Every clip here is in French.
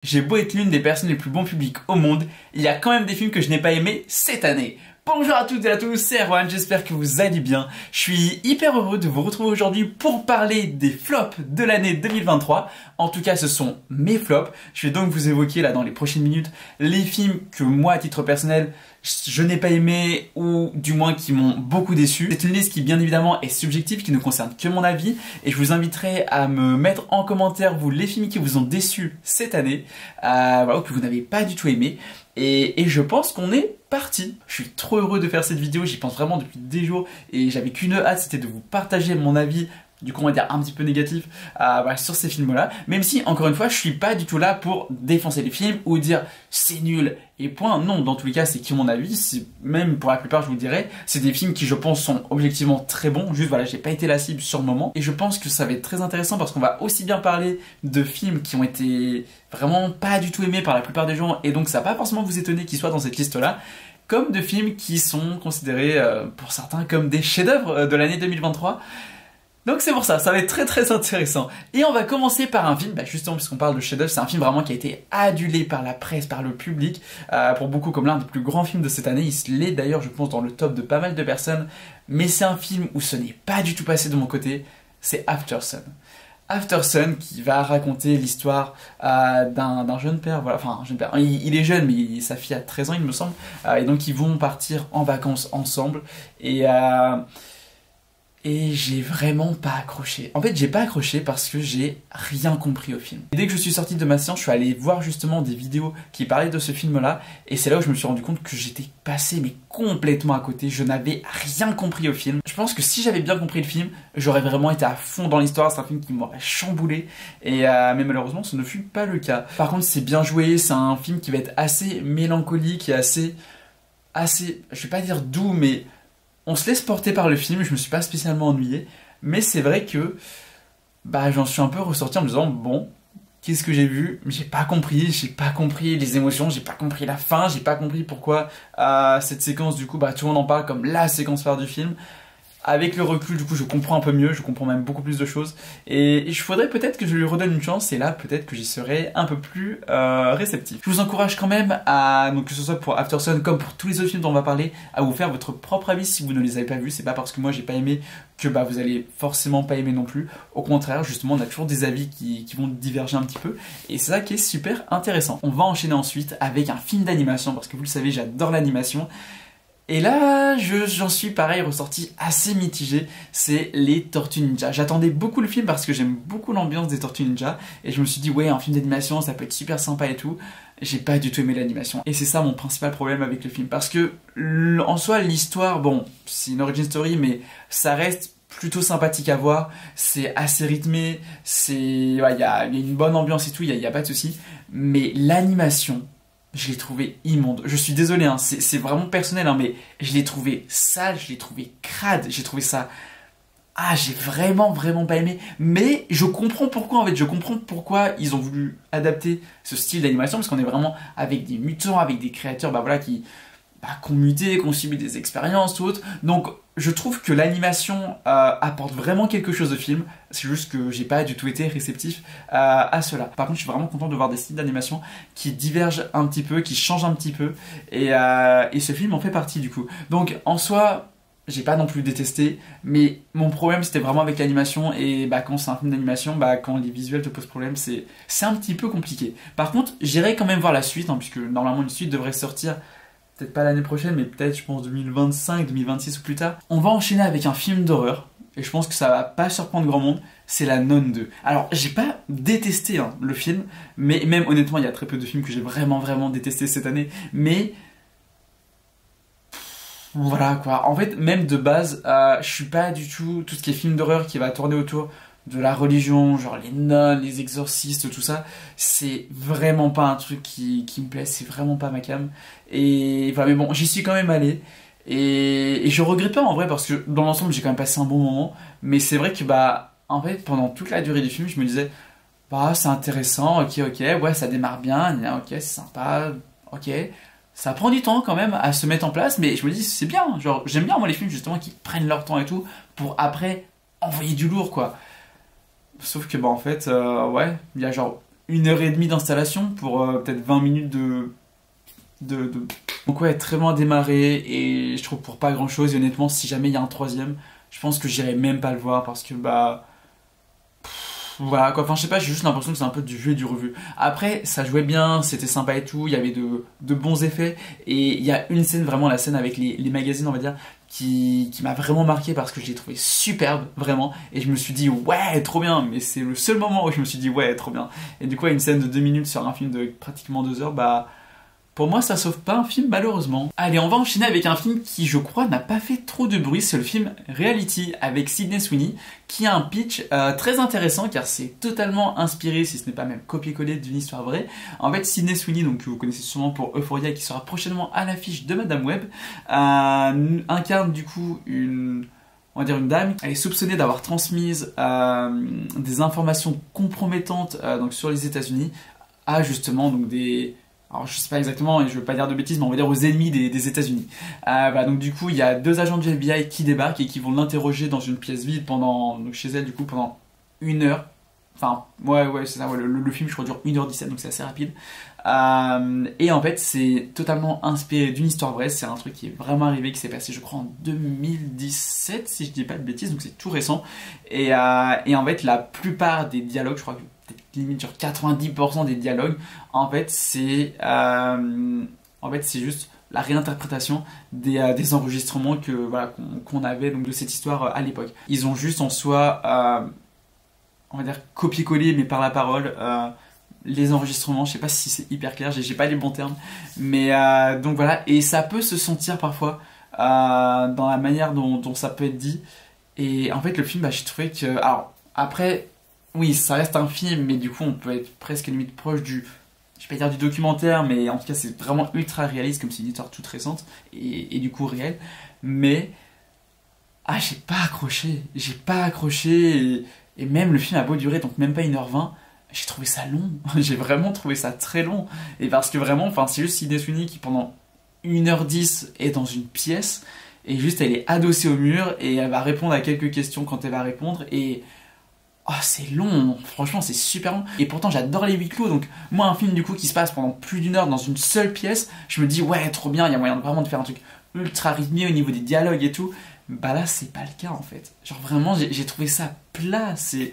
J'ai beau être l'une des personnes les plus bons publics au monde, il y a quand même des films que je n'ai pas aimés cette année. Bonjour à toutes et à tous, c'est Erwan, j'espère que vous allez bien. Je suis hyper heureux de vous retrouver aujourd'hui pour parler des flops de l'année 2023. En tout cas, ce sont mes flops. Je vais donc vous évoquer là dans les prochaines minutes les films que moi, à titre personnel, je n'ai pas aimé ou du moins qui m'ont beaucoup déçu. C'est une liste qui bien évidemment est subjective, qui ne concerne que mon avis et je vous inviterai à me mettre en commentaire vous les films qui vous ont déçu cette année, ou que vous n'avez pas du tout aimé. Et je pense qu'on est parti. Je suis trop heureux de faire cette vidéo, j'y pense vraiment depuis des jours et j'avais qu'une hâte, c'était de vous partager mon avis, du coup on va dire un petit peu négatif sur ces films là, même si encore une fois je suis pas du tout là pour défoncer les films ou dire c'est nul et point. Non, dans tous les cas c'est qui mon avis, c'est même pour la plupart je vous dirais c'est des films qui je pense sont objectivement très bons, juste voilà j'ai pas été la cible sur le moment et je pense que ça va être très intéressant parce qu'on va aussi bien parler de films qui ont été vraiment pas du tout aimés par la plupart des gens et donc ça va pas forcément vous étonner qu'ils soient dans cette liste là, comme de films qui sont considérés pour certains comme des chefs-d'œuvre de l'année 2023. Donc c'est pour ça, ça va être très très intéressant. Et on va commencer par un film, justement puisqu'on parle de chef-d'œuvre, c'est un film vraiment qui a été adulé par la presse, par le public, pour beaucoup comme l'un des plus grands films de cette année. Il l'est d'ailleurs je pense dans le top de pas mal de personnes, mais c'est un film où ce n'est pas du tout passé de mon côté, c'est Aftersun. Aftersun qui va raconter l'histoire d'un jeune père, voilà, enfin un jeune père, il est jeune mais sa fille a 13 ans il me semble, et donc ils vont partir en vacances ensemble et j'ai vraiment pas accroché. En fait, j'ai pas accroché parce que j'ai rien compris au film. Et dès que je suis sorti de ma séance, je suis allé voir justement des vidéos qui parlaient de ce film-là. Et c'est là où je me suis rendu compte que j'étais passé mais complètement à côté. Je n'avais rien compris au film. Je pense que si j'avais bien compris le film, j'aurais vraiment été à fond dans l'histoire. C'est un film qui m'aurait chamboulé. Mais malheureusement, ce ne fut pas le cas. Par contre, c'est bien joué. C'est un film qui va être assez mélancolique et assez, je vais pas dire doux, mais on se laisse porter par le film, je me suis pas spécialement ennuyé, mais c'est vrai que j'en suis un peu ressorti en me disant bon, qu'est-ce que j'ai vu? J'ai pas compris les émotions, j'ai pas compris la fin, j'ai pas compris pourquoi cette séquence du coup tout le monde en parle comme la séquence phare du film. Avec le recul, du coup, je comprends un peu mieux, je comprends même beaucoup plus de choses. Et il faudrait peut-être que je lui redonne une chance, et là, peut-être que j'y serai un peu plus réceptif. Je vous encourage quand même à, donc que ce soit pour Aftersun comme pour tous les autres films dont on va parler, à vous faire votre propre avis si vous ne les avez pas vus. C'est pas parce que moi j'ai pas aimé que vous allez forcément pas aimer non plus. Au contraire, justement, on a toujours des avis qui vont diverger un petit peu. Et c'est ça qui est super intéressant. On va enchaîner ensuite avec un film d'animation, parce que vous le savez, j'adore l'animation. Et là, j'en suis pareil ressorti assez mitigé, c'est les Tortues Ninja. J'attendais beaucoup le film parce que j'aime beaucoup l'ambiance des Tortues Ninja et je me suis dit ouais, un film d'animation ça peut être super sympa et tout. J'ai pas du tout aimé l'animation et c'est ça mon principal problème avec le film parce que en soi l'histoire, bon, c'est une origin story mais ça reste plutôt sympathique à voir, c'est assez rythmé, il y a une bonne ambiance et tout, il y a pas de souci, mais l'animation, je l'ai trouvé immonde. Je suis désolé, hein, c'est vraiment personnel, hein, mais je l'ai trouvé sale, je l'ai trouvé crade, j'ai trouvé ça... j'ai vraiment pas aimé. Mais je comprends pourquoi, en fait, je comprends pourquoi ils ont voulu adapter ce style d'animation, parce qu'on est vraiment avec des mutants, avec des créatures, qui ont muté, qui ont subi des expériences ou autres. Donc, je trouve que l'animation apporte vraiment quelque chose au film. C'est juste que j'ai pas du tout été réceptif à cela. Par contre, je suis vraiment content de voir des styles d'animation qui divergent un petit peu, qui changent un petit peu. Et ce film en fait partie du coup. Donc, en soi, j'ai pas non plus détesté. Mais mon problème, c'était vraiment avec l'animation. Et quand c'est un film d'animation, quand les visuels te posent problème, c'est un petit peu compliqué. Par contre, j'irai quand même voir la suite, hein, puisque normalement une suite devrait sortir... peut-être pas l'année prochaine, mais peut-être, je pense, 2025, 2026 ou plus tard. On va enchaîner avec un film d'horreur, et je pense que ça va pas surprendre grand monde, c'est La Nonne 2. Alors, j'ai pas détesté le film, mais même honnêtement, il y a très peu de films que j'ai vraiment détesté cette année, mais... voilà quoi, en fait, même de base, je suis pas du tout ce qui est film d'horreur qui va tourner autour de la religion, genre les nonnes, les exorcistes, tout ça, c'est vraiment pas un truc qui me plaît, c'est vraiment pas ma came. Et voilà, mais bon, j'y suis quand même allé. Et je regrette pas en vrai parce que dans l'ensemble j'ai quand même passé un bon moment. Mais c'est vrai que en fait pendant toute la durée du film je me disais c'est intéressant, ok, ouais ça démarre bien, ok c'est sympa, ok. Ça prend du temps quand même à se mettre en place, mais je me dis c'est bien, genre j'aime bien moi les films justement qui prennent leur temps et tout pour après envoyer du lourd quoi. Sauf que en fait, ouais, il y a genre 1h30 d'installation pour peut-être 20 minutes Donc ouais, très loin démarré et je trouve pour pas grand chose. Et honnêtement, si jamais il y a un troisième, je pense que j'irai même pas le voir parce que voilà quoi, enfin je sais pas, j'ai juste l'impression que c'est un peu du vu et du revu. Après, ça jouait bien, c'était sympa et tout, il y avait de bons effets. Et il y a une scène, vraiment la scène avec les magazines, on va dire, qui m'a vraiment marqué parce que je l'ai trouvé superbe, vraiment. Et je me suis dit, ouais, trop bien, mais c'est le seul moment où je me suis dit, ouais, trop bien. Et du coup, une scène de 2 minutes sur un film de pratiquement 2 heures, pour moi, ça sauve pas un film, malheureusement. Allez, on va enchaîner avec un film qui, je crois, n'a pas fait trop de bruit. C'est le film Reality avec Sydney Sweeney, qui a un pitch très intéressant car c'est totalement inspiré, si ce n'est pas même copié-collé, d'une histoire vraie. En fait, Sydney Sweeney, donc, que vous connaissez sûrement pour Euphoria, qui sera prochainement à l'affiche de Madame Web, incarne du coup on va dire une dame. Elle est soupçonnée d'avoir transmise des informations compromettantes donc sur les États-Unis à justement donc alors je sais pas exactement et je veux pas dire de bêtises mais on va dire aux ennemis des États-Unis. Voilà, donc du coup il y a 2 agents du FBI qui débarquent et qui vont l'interroger dans une pièce vide donc chez elle du coup pendant 1 heure. Enfin ouais c'est ça, ouais, le film je crois dure 1h17 donc c'est assez rapide. Et en fait c'est totalement inspiré d'une histoire vraie, c'est un truc qui est vraiment arrivé, qui s'est passé je crois en 2017 si je dis pas de bêtises, donc c'est tout récent. Et en fait la plupart des dialogues, je crois que limite sur 90% des dialogues, en fait c'est juste la réinterprétation des enregistrements qu'on avait donc de cette histoire à l'époque. Ils ont juste en soi on va dire copier-coller mais par la parole les enregistrements. Je sais pas si c'est hyper clair, j'ai pas les bons termes, mais donc voilà, et ça peut se sentir parfois dans la manière dont ça peut être dit. Et en fait le film, j'ai trouvé que, alors après oui, ça reste un film, mais du coup, on peut être presque limite proche je vais pas dire du documentaire, mais en tout cas, c'est vraiment ultra réaliste, comme c'est une histoire toute récente, et du coup réelle. Mais, j'ai pas accroché, et même le film a beau durer, donc même pas 1h20, j'ai trouvé ça long, j'ai vraiment trouvé ça très long. Et parce que vraiment, enfin, c'est juste Sydney Sweeney qui pendant 1h10 est dans une pièce, et juste elle est adossée au mur, et elle va répondre à quelques questions quand elle va répondre, et oh, c'est long, franchement c'est super long. Et pourtant j'adore les huis clos, donc moi un film du coup qui se passe pendant plus d'1 heure dans une seule pièce, je me dis ouais trop bien, il y a moyen vraiment de faire un truc ultra rythmé au niveau des dialogues et tout. Là c'est pas le cas en fait. Genre vraiment j'ai trouvé ça plat, c'est...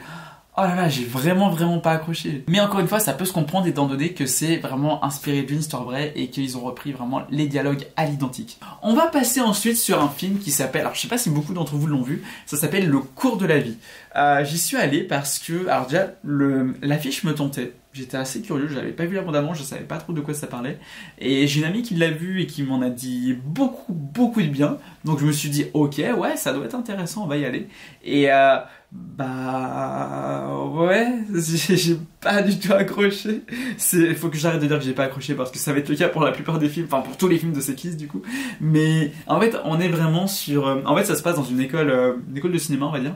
Oh là là, j'ai vraiment pas accroché. Mais encore une fois, ça peut se comprendre étant donné que c'est vraiment inspiré d'une histoire vraie et qu'ils ont repris vraiment les dialogues à l'identique. On va passer ensuite sur un film qui s'appelle, alors je sais pas si beaucoup d'entre vous l'ont vu, ça s'appelle Le cours de la vie. J'y suis allé parce que, alors déjà, l'affiche me tentait. J'étais assez curieux, j'avais pas vu la bande-annonce, je savais pas trop de quoi ça parlait. Et j'ai une amie qui l'a vu et qui m'en a dit beaucoup de bien. Donc je me suis dit, ok, ouais, ça doit être intéressant, on va y aller. Et ouais, j'ai pas du tout accroché. Il faut que j'arrête de dire que j'ai pas accroché parce que ça va être le cas pour la plupart des films, enfin pour tous les films de Sekis du coup. Mais en fait, on est vraiment sur... En fait, ça se passe dans une école de cinéma, on va dire.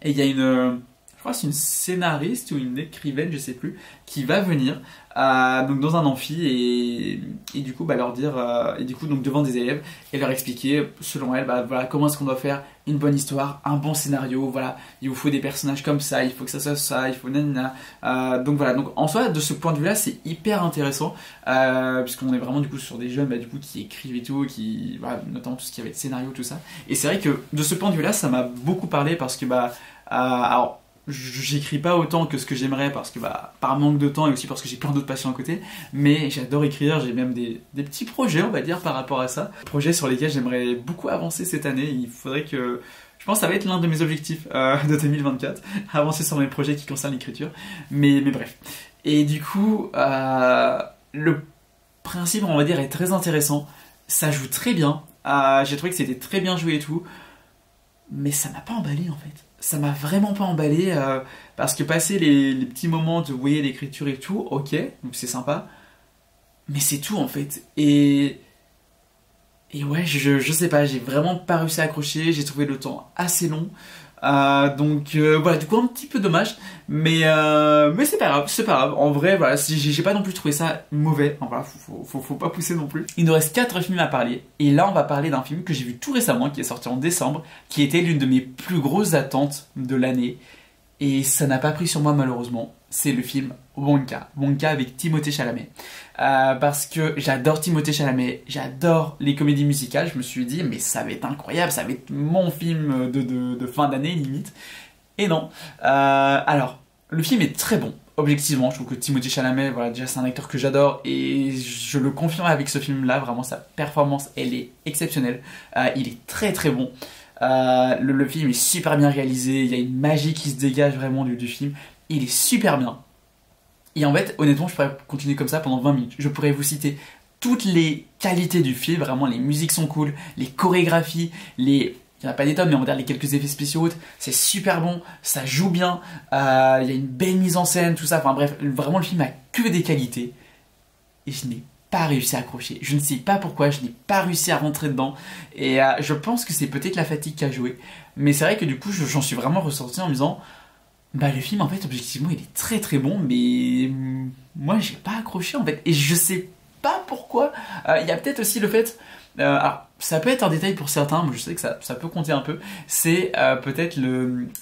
Et il y a je crois que c'est une scénariste ou une écrivaine, je sais plus, qui va venir donc dans un amphi et du coup leur dire et du coup donc devant des élèves et leur expliquer selon elle voilà comment est-ce qu'on doit faire une bonne histoire, un bon scénario, voilà, il vous faut des personnages comme ça, il faut que ça soit ça, il faut nanana. Donc voilà, donc en soi de ce point de vue là c'est hyper intéressant puisqu'on est vraiment du coup sur des jeunes du coup qui écrivent et tout, qui voilà, notamment tout ce qui avait de scénario tout ça. Et c'est vrai que de ce point de vue là ça m'a beaucoup parlé parce que alors j'écris pas autant que ce que j'aimerais parce que par manque de temps et aussi parce que j'ai plein d'autres passions à côté, mais j'adore écrire, j'ai même des petits projets on va dire par rapport à ça, projets sur lesquels j'aimerais beaucoup avancer cette année. Il faudrait que, je pense que ça va être l'un de mes objectifs de 2024, avancer sur mes projets qui concernent l'écriture, mais bref. Et du coup le principe on va dire est très intéressant, ça joue très bien, j'ai trouvé que c'était très bien joué et tout, mais ça m'a pas emballé en fait. Ça m'a vraiment pas emballé parce que passer les petits moments de voyer l'écriture et tout, ok, donc c'est sympa, mais c'est tout en fait. Et ouais, je sais pas, j'ai vraiment pas réussi à accrocher, j'ai trouvé le temps assez long. Donc voilà, du coup un petit peu dommage, mais c'est pas grave, en vrai voilà, j'ai pas non plus trouvé ça mauvais, enfin voilà, faut pas pousser non plus. Il nous reste 4 films à parler, et là on va parler d'un film que j'ai vu tout récemment, qui est sorti en décembre, qui était l'une de mes plus grosses attentes de l'année, et ça n'a pas pris sur moi malheureusement. c'est le film Wonka. Wonka avec Timothée Chalamet. Parce que j'adore Timothée Chalamet, j'adore les comédies musicales. Je me suis dit, mais ça va être incroyable, ça va être mon film de fin d'année limite. Et non. Alors, le film est très bon. Objectivement, je trouve que Timothée Chalamet, voilà, déjà c'est un acteur que j'adore et je le confirme avec ce film-là. Vraiment, sa performance, elle est exceptionnelle. Il est très très bon. Le film est super bien réalisé. Il y a une magie qui se dégage vraiment du film. Il est super bien. Et en fait, honnêtement, je pourrais continuer comme ça pendant 20 minutes. Je pourrais vous citer toutes les qualités du film. Vraiment, les musiques sont cool, les chorégraphies, il n'y en a pas des tonnes, mais on va dire les quelques effets spéciaux. C'est super bon, ça joue bien, il y a une belle mise en scène, tout ça. Enfin bref, vraiment le film a que des qualités. Et je n'ai pas réussi à accrocher. Je ne sais pas pourquoi, je n'ai pas réussi à rentrer dedans. Et je pense que c'est peut-être la fatigue qui a joué. Mais c'est vrai que du coup, j'en suis vraiment ressorti en me disant... Bah le film en fait objectivement il est très très bon mais moi j'ai pas accroché en fait et je sais pas pourquoi. Il y a peut-être aussi le fait, alors ça peut être un détail pour certains mais je sais que ça peut compter un peu, c'est peut-être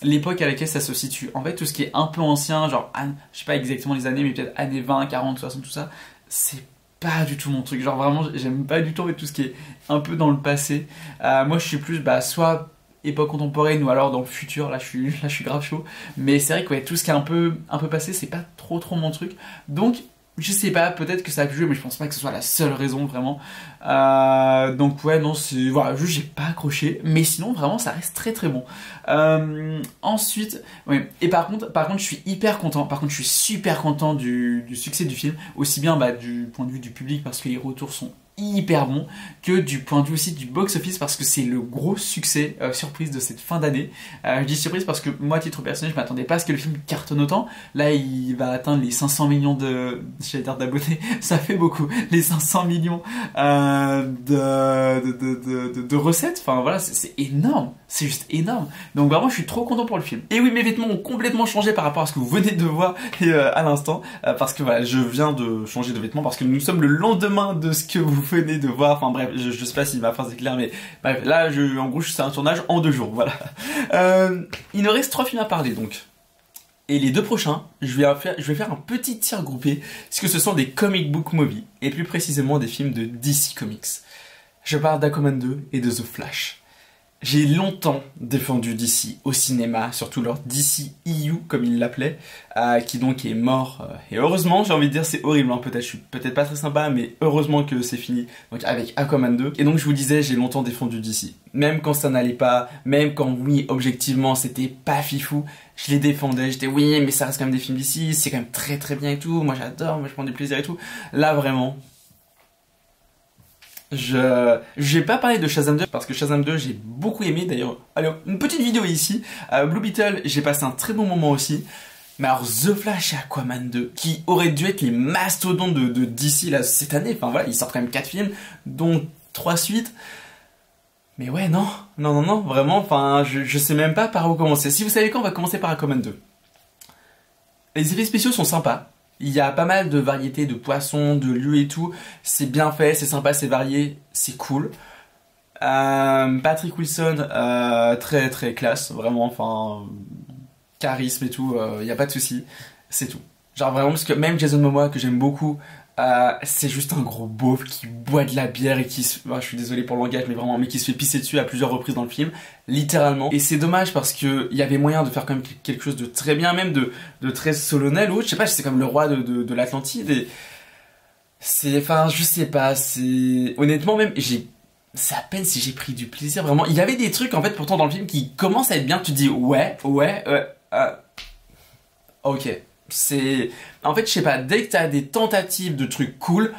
l'époque à laquelle ça se situe. En fait tout ce qui est un peu ancien, genre je sais pas exactement les années mais peut-être années 20, 40, 60 tout ça, c'est pas du tout mon truc. Genre vraiment j'aime pas du tout en fait, tout ce qui est un peu dans le passé. Moi je suis plus soit époque contemporaine ou alors dans le futur, là je suis grave chaud, mais c'est vrai que ouais, tout ce qui est un peu passé c'est pas trop mon truc, donc je sais pas, peut-être que ça a pu jouer mais je pense pas que ce soit la seule raison vraiment. Donc ouais non, c'est voilà, juste j'ai pas accroché, mais sinon vraiment ça reste très très bon. Ensuite ouais, et par contre je suis hyper content, je suis super content du succès du film, aussi bien du point de vue du public parce que les retours sont hyper bon, que du point de vue aussi du box-office parce que c'est le gros succès surprise de cette fin d'année. Je dis surprise parce que moi à titre personnel je m'attendais pas à ce que le film cartonne autant. Là il va atteindre les 500 millions d'abonnés, ça fait beaucoup, les 500 millions de recettes, enfin voilà c'est énorme, c'est juste énorme. Donc vraiment je suis trop content pour le film. Et oui, mes vêtements ont complètement changé par rapport à ce que vous venez de voir à l'instant, parce que voilà, je viens de changer de vêtements parce que nous sommes le lendemain de ce que vous venez de voir. Enfin bref, je sais pas si ma phrase est claire, mais bref, là en gros c'est un tournage en 2 jours, voilà. Il nous reste 3 films à parler donc. Et les 2 prochains, je vais faire un petit tir groupé, puisque ce sont des comic book movies, et plus précisément des films de DC Comics. Je parle d'Aquaman 2 et de The Flash. J'ai longtemps défendu DC au cinéma, surtout leur DC EU comme ils l'appelaient, qui donc est mort. Et heureusement, j'ai envie de dire, c'est horrible, hein, peut-être, je suis peut-être pas très sympa, mais heureusement que c'est fini. Donc avec Aquaman 2. Et donc je vous disais, j'ai longtemps défendu DC. Même quand ça n'allait pas, même quand oui, objectivement, c'était pas fifou, je les défendais. J'étais oui, mais ça reste quand même des films DC, c'est quand même très très bien et tout. Moi j'adore, moi je prends du plaisir et tout. Là vraiment. Je vais pas parler de Shazam 2 parce que Shazam 2 j'ai beaucoup aimé d'ailleurs. Alors une petite vidéo ici, Blue Beetle j'ai passé un très bon moment aussi. Mais alors The Flash et Aquaman 2 qui auraient dû être les mastodontes de DC là cette année. Enfin voilà, ils sortent quand même 4 films dont 3 suites. Mais ouais non, vraiment, enfin je sais même pas par où commencer. Si vous savez quoi, on va commencer par Aquaman 2. Les effets spéciaux sont sympas. Il y a pas mal de variétés de poissons, de lieux et tout. C'est bien fait, c'est sympa, c'est varié, c'est cool. Patrick Wilson, très très classe, vraiment, enfin, charisme et tout, il n'y a pas de souci, c'est tout. Genre vraiment, parce que même Jason Momoa, que j'aime beaucoup, c'est juste un gros beauf qui boit de la bière et qui je suis désolé pour le langage mais vraiment, mais qui se fait pisser dessus à plusieurs reprises dans le film, littéralement. Et c'est dommage parce que il y avait moyen de faire quand même quelque chose de très bien, même de très solennel ou je sais pas, c'est comme le roi de l'Atlantide et c'est, enfin je sais pas, c'est honnêtement même c'est à peine si j'ai pris du plaisir, vraiment. Il y avait des trucs en fait pourtant dans le film qui commencent à être bien, tu te dis ok. C'est... En fait, je sais pas, dès que t'as des tentatives de trucs cool,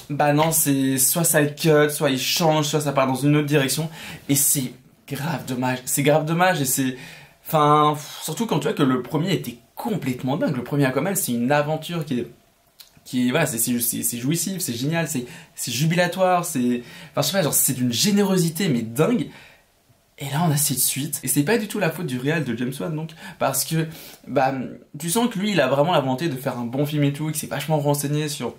bah non, c'est... Soit ça cut, soit il change, soit ça part dans une autre direction. Et c'est grave dommage. C'est grave dommage et c'est... Enfin, surtout quand tu vois que le premier était complètement dingue. Le premier Aquaman, c'est une aventure voilà, c'est jouissif, c'est génial, c'est jubilatoire, c'est... Enfin, je sais pas, genre, c'est d'une générosité, mais dingue. Et là on a cette suite, et c'est pas du tout la faute du réal de James Wan donc, parce que bah tu sens que lui il a vraiment la volonté de faire un bon film et tout, qu'il s'est vachement renseigné sur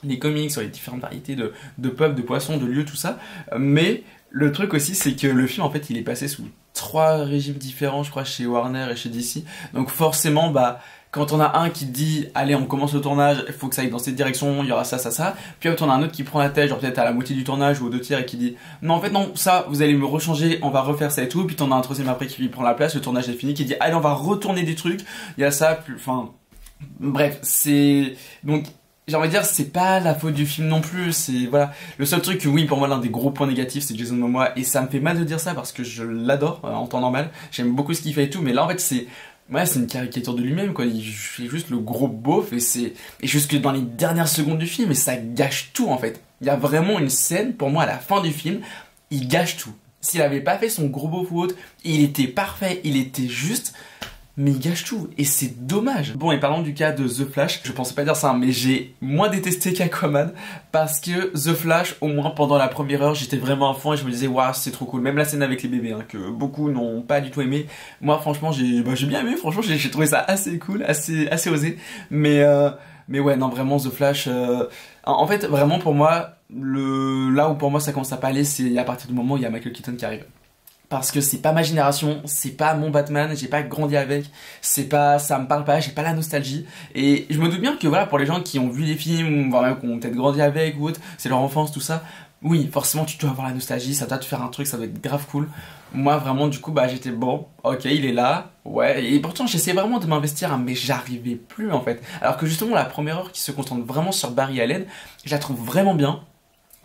les comics, sur les différentes variétés de peuples, de poissons, de lieux, tout ça, mais le truc aussi c'est que le film en fait il est passé sous 3 régimes différents je crois chez Warner et chez DC, donc forcément bah quand on a un qui dit allez on commence le tournage, il faut que ça aille dans cette direction, il y aura ça, ça, ça, puis on a un autre qui prend la tête, genre peut-être à la moitié du tournage ou aux 2 tiers et qui dit non en fait non, ça vous allez me rechanger, on va refaire ça et tout, puis t'en as un troisième après qui lui prend la place, le tournage est fini, qui dit allez on va retourner des trucs, il y a ça, enfin bref, c'est donc j'ai envie de dire, c'est pas la faute du film non plus, c'est, voilà. Le seul truc, oui, pour moi, l'un des gros points négatifs, c'est Jason Momoa, et ça me fait mal de dire ça parce que je l'adore, en temps normal. J'aime beaucoup ce qu'il fait et tout, mais là, en fait, c'est une caricature de lui-même, quoi. Il fait juste le gros beauf, et jusque dans les dernières secondes du film, et ça gâche tout, en fait. Il y a vraiment une scène, pour moi, à la fin du film, il gâche tout. S'il avait pas fait son gros beauf ou autre, il était parfait, il était juste, mais il gâche tout, et c'est dommage. Bon, et parlons du cas de The Flash, je pensais pas dire ça, mais j'ai moins détesté qu'Aquaman, parce que The Flash, au moins pendant la première heure, j'étais vraiment à fond, et je me disais, waouh, c'est trop cool. Même la scène avec les bébés, hein, que beaucoup n'ont pas du tout aimé. Moi, franchement, j'ai bien aimé, franchement, j'ai trouvé ça assez cool, assez osé. Mais ouais, non, vraiment, The Flash, en fait, vraiment, pour moi, là où pour moi ça commence à pas aller, c'est à partir du moment où il y a Michael Keaton qui arrive. Parce que c'est pas ma génération, c'est pas mon Batman, j'ai pas grandi avec, ça me parle pas, j'ai pas la nostalgie. Et je me doute bien que voilà, pour les gens qui ont vu les films, voire même qui ont peut-être grandi avec ou autre, c'est leur enfance, tout ça. Oui, forcément tu dois avoir la nostalgie, ça doit te faire un truc, ça doit être grave cool. Moi vraiment du coup j'étais bon, ok il est là, ouais, et pourtant j'essayais vraiment de m'investir, hein, mais j'arrivais plus en fait. Alors que justement la première heure qui se concentre vraiment sur Barry Allen, je la trouve vraiment bien.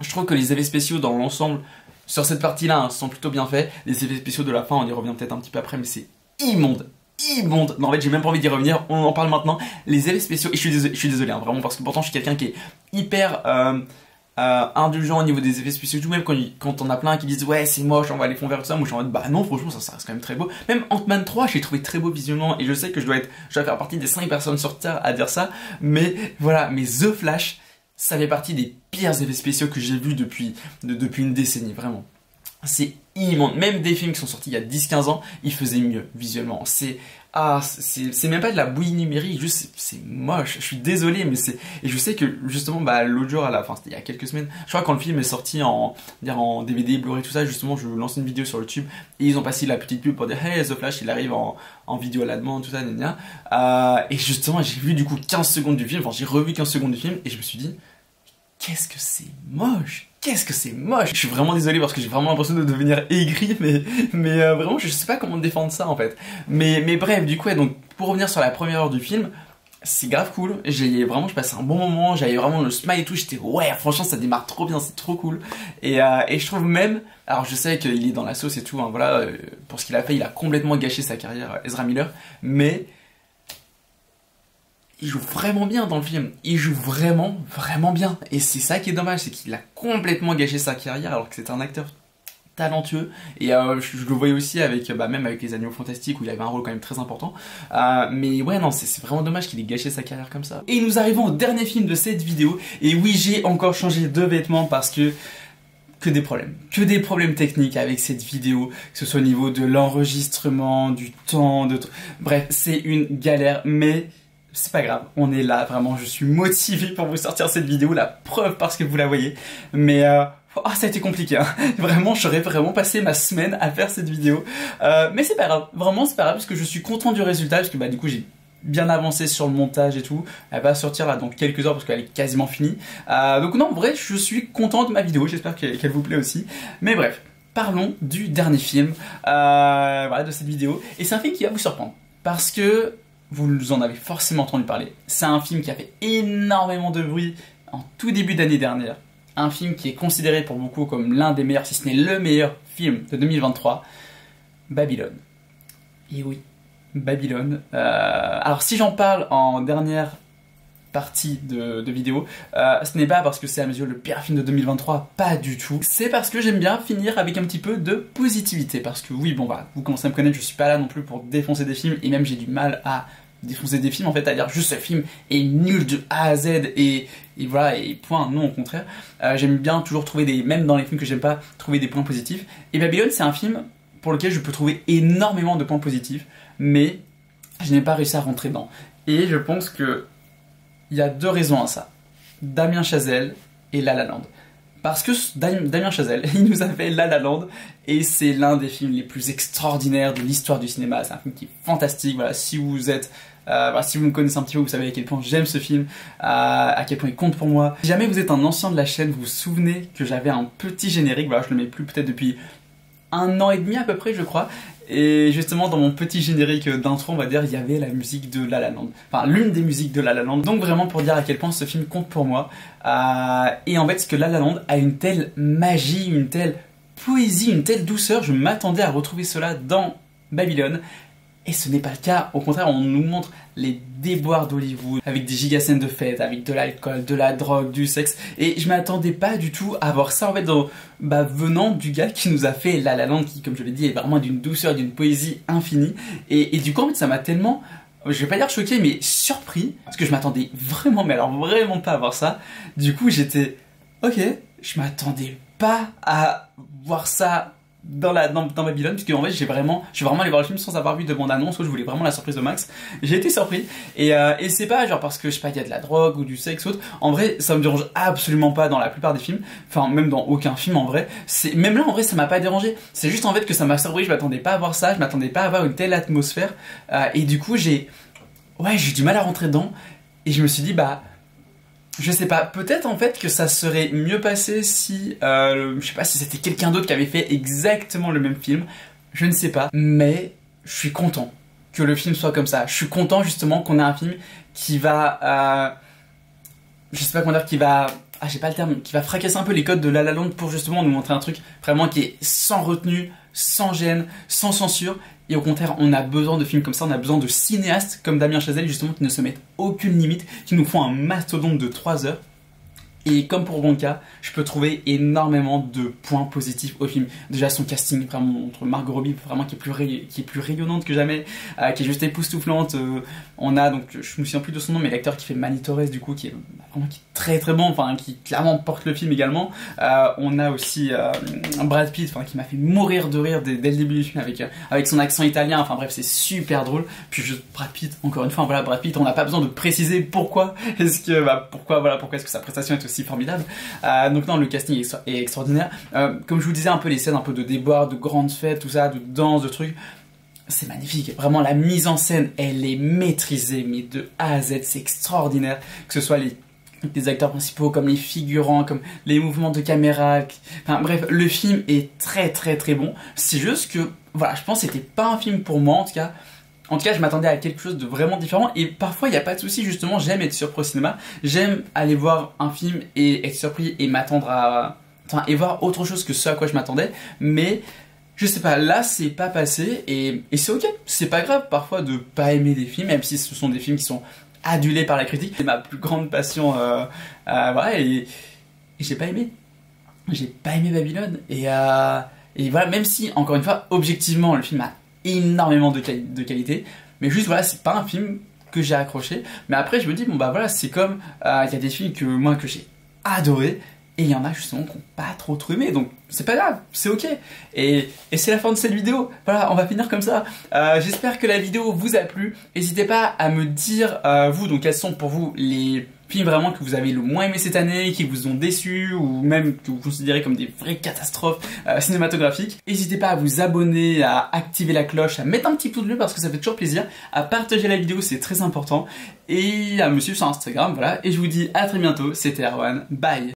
Je trouve que les effets spéciaux dans l'ensemble sur cette partie-là, hein, sont plutôt bien faits. Les effets spéciaux de la fin, on y revient peut-être un petit peu après, mais c'est immonde. Immonde. Non, en fait, j'ai même pas envie d'y revenir. On en parle maintenant. Les effets spéciaux, et je suis désolé, hein, vraiment, parce que pourtant, je suis quelqu'un qui est hyper indulgent au niveau des effets spéciaux. Tout même quand on a plein qui disent ouais, c'est moche, on va les fond vers tout ça. Moi, je suis en mode bah non, franchement, ça reste quand même très beau. Même Ant-Man 3, j'ai trouvé très beau visuellement, et je sais que je dois faire partie des 5 personnes sur Terre à dire ça. Mais voilà, mais The Flash, ça fait partie des pires effets spéciaux que j'ai vus depuis une décennie, vraiment. C'est immonde. Même des films qui sont sortis il y a 10-15 ans, ils faisaient mieux visuellement. C'est même pas de la bouillie numérique, juste c'est moche. Je suis désolé, mais et je sais que justement l'autre jour c'était il y a quelques semaines, je crois quand le film est sorti en DVD, Blu-ray, tout ça, justement je lançais une vidéo sur YouTube et ils ont passé la petite pub pour dire hey The Flash il arrive en vidéo à la demande, tout ça, et justement j'ai vu du coup 15 secondes du film, j'ai revu 15 secondes du film et je me suis dit qu'est-ce que c'est moche! Qu'est-ce que c'est moche! Je suis vraiment désolé parce que j'ai vraiment l'impression de devenir aigri, mais vraiment je sais pas comment défendre ça en fait. Mais bref, du coup, donc pour revenir sur la première heure du film, c'est grave cool. Je passais un bon moment, j'avais vraiment le smile et tout, j'étais ouais, franchement ça démarre trop bien, c'est trop cool. Et je trouve même, alors je sais qu'il est dans la sauce et tout, hein, voilà, pour ce qu'il a fait, il a complètement gâché sa carrière, Ezra Miller, mais il joue vraiment bien dans le film, il joue vraiment bien, et c'est ça qui est dommage, c'est qu'il a complètement gâché sa carrière alors que c'est un acteur talentueux, et je le voyais aussi avec, même avec les Animaux Fantastiques où il avait un rôle quand même très important, mais ouais non, c'est vraiment dommage qu'il ait gâché sa carrière comme ça. Et nous arrivons au dernier film de cette vidéo, et oui j'ai encore changé de vêtements parce que des problèmes techniques avec cette vidéo, que ce soit au niveau de l'enregistrement, du temps, bref c'est une galère, mais c'est pas grave, on est là, vraiment, je suis motivé pour vous sortir cette vidéo, la preuve parce que vous la voyez, mais ça a été compliqué, hein. Vraiment, j'aurais vraiment passé ma semaine à faire cette vidéo, mais c'est pas grave, vraiment c'est pas grave, parce que je suis content du résultat, parce que du coup j'ai bien avancé sur le montage et tout, elle va sortir là dans quelques heures parce qu'elle est quasiment finie, donc non, en vrai, je suis content de ma vidéo, j'espère qu'elle vous plaît aussi, mais bref, parlons du dernier film, de cette vidéo, et c'est un film qui va vous surprendre, parce que vous en avez forcément entendu parler. C'est un film qui a fait énormément de bruit en tout début d'année dernière. Un film qui est considéré pour beaucoup comme l'un des meilleurs, si ce n'est le meilleur film de 2023, Babylone. Et oui, Babylone. Alors si j'en parle en dernière partie de vidéo, ce n'est pas parce que c'est à mes yeux le pire film de 2023, pas du tout. C'est parce que j'aime bien finir avec un petit peu de positivité. Parce que oui, vous commencez à me connaître, je suis pas là non plus pour défoncer des films, et même j'ai du mal à défoncer des films en fait, à dire juste ce film est nul de A à Z et voilà, et point, non au contraire. J'aime bien toujours trouver même dans les films que j'aime pas, trouver des points positifs. Et Babylone c'est un film pour lequel je peux trouver énormément de points positifs, mais je n'ai pas réussi à rentrer dedans. Et je pense que il y a 2 raisons à ça. Damien Chazelle et La La Land. Parce que Damien Chazelle, il nous a fait La La Land, et c'est l'un des films les plus extraordinaires de l'histoire du cinéma. C'est un film qui est fantastique. Voilà, si vous êtes Si vous me connaissez un petit peu, vous savez à quel point j'aime ce film, à quel point il compte pour moi. Si jamais vous êtes un ancien de la chaîne, vous vous souvenez que j'avais un petit générique, voilà, je le mets plus peut-être depuis 1 an et demi à peu près, je crois. Et justement dans mon petit générique d'intro, on va dire, il y avait la musique de La La Land. Enfin, l'une des musiques de La La Land. Donc vraiment pour dire à quel point ce film compte pour moi. Et en fait, ce que La La Land a une telle magie, une telle poésie, une telle douceur, je m'attendais à retrouver cela dans Babylone. Et ce n'est pas le cas, au contraire on nous montre les déboires d'Hollywood avec des gigascènes de fêtes, avec de l'alcool, de la drogue, du sexe, et je m'attendais pas du tout à voir ça en fait venant du gars qui nous a fait La La Land, qui comme je l'ai dit est vraiment d'une douceur et d'une poésie infinie, et du coup en fait ça m'a tellement, je vais pas dire choqué mais surpris, parce que je m'attendais vraiment, mais alors vraiment pas à voir ça. Du coup j'étais, ok, je m'attendais pas à voir ça dans Babylone, puisque en fait je suis vraiment allé voir le film sans avoir vu de bande-annonce, je voulais vraiment la surprise de Max. J'ai été surpris, et c'est pas genre parce que je sais pas, il y a de la drogue ou du sexe ou autre. En vrai ça me dérange absolument pas dans la plupart des films, enfin même dans aucun film en vrai, même là en vrai ça m'a pas dérangé, c'est juste en fait que ça m'a surpris, je m'attendais pas à voir ça, je m'attendais pas à avoir une telle atmosphère, et du coup j'ai eu du mal à rentrer dedans, et je me suis dit je sais pas, peut-être en fait que ça serait mieux passé si, je sais pas, si c'était quelqu'un d'autre qui avait fait exactement le même film, je ne sais pas, mais je suis content que le film soit comme ça, je suis content justement qu'on ait un film qui va, je sais pas comment dire, j'ai pas le terme, qui va fracasser un peu les codes de La La Land pour justement nous montrer un truc vraiment qui est sans retenue, sans gêne, sans censure. Et au contraire, on a besoin de films comme ça, on a besoin de cinéastes comme Damien Chazelle justement qui ne se mettent aucune limite, qui nous font un mastodonte de 3 heures. Et comme pour Wonka, je peux trouver énormément de points positifs au film. Déjà son casting, vraiment, entre Margot Robbie, vraiment qui est plus rayonnante que jamais, qui est juste époustouflante. On a donc, je me souviens plus de son nom, mais l'acteur qui fait Manny Torres du coup, qui est vraiment très très bon, enfin qui clairement porte le film également. On a aussi Brad Pitt, enfin qui m'a fait mourir de rire dès le début du film avec son accent italien. Enfin bref, c'est super drôle. Puis juste Brad Pitt, encore une fois, voilà, Brad Pitt, on n'a pas besoin de préciser pourquoi pourquoi est-ce que sa prestation est aussi formidable. Donc non, le casting est extraordinaire. Comme je vous disais, un peu les scènes un peu de déboire, de grandes fêtes, tout ça, de danse, de trucs, c'est magnifique. Vraiment, la mise en scène, elle est maîtrisée, mais de A à Z, c'est extraordinaire. Que ce soit les acteurs principaux, comme les figurants, comme les mouvements de caméra. Enfin bref, le film est très très très bon. C'est juste que, voilà, je pense que c'était pas un film pour moi en tout cas. En tout cas, je m'attendais à quelque chose de vraiment différent, et parfois il n'y a pas de souci, justement, j'aime être surpris au cinéma, j'aime aller voir un film et être surpris et m'attendre et voir autre chose que ce à quoi je m'attendais, mais je sais pas, là c'est pas passé, et c'est ok, c'est pas grave parfois de pas aimer des films, même si ce sont des films qui sont adulés par la critique, c'est ma plus grande passion, voilà, et j'ai pas aimé Babylone, et voilà, même si, encore une fois, objectivement, le film a énormément de qualité, mais juste voilà, c'est pas un film que j'ai accroché. Mais après je me dis voilà, c'est comme il y a des films que j'ai adoré, et il y en a justement qui n'ont pas trop aimé, donc c'est pas grave, c'est ok. Et c'est la fin de cette vidéo, voilà, on va finir comme ça. J'espère que la vidéo vous a plu. N'hésitez pas à me dire vous, donc quels sont pour vous les films vraiment que vous avez le moins aimé cette année, qui vous ont déçu, ou même que vous considérez comme des vraies catastrophes cinématographiques. N'hésitez pas à vous abonner, à activer la cloche, à mettre un petit pouce bleu parce que ça fait toujours plaisir, à partager la vidéo, c'est très important, et à me suivre sur Instagram, voilà. Et je vous dis à très bientôt, c'était Erwan, bye.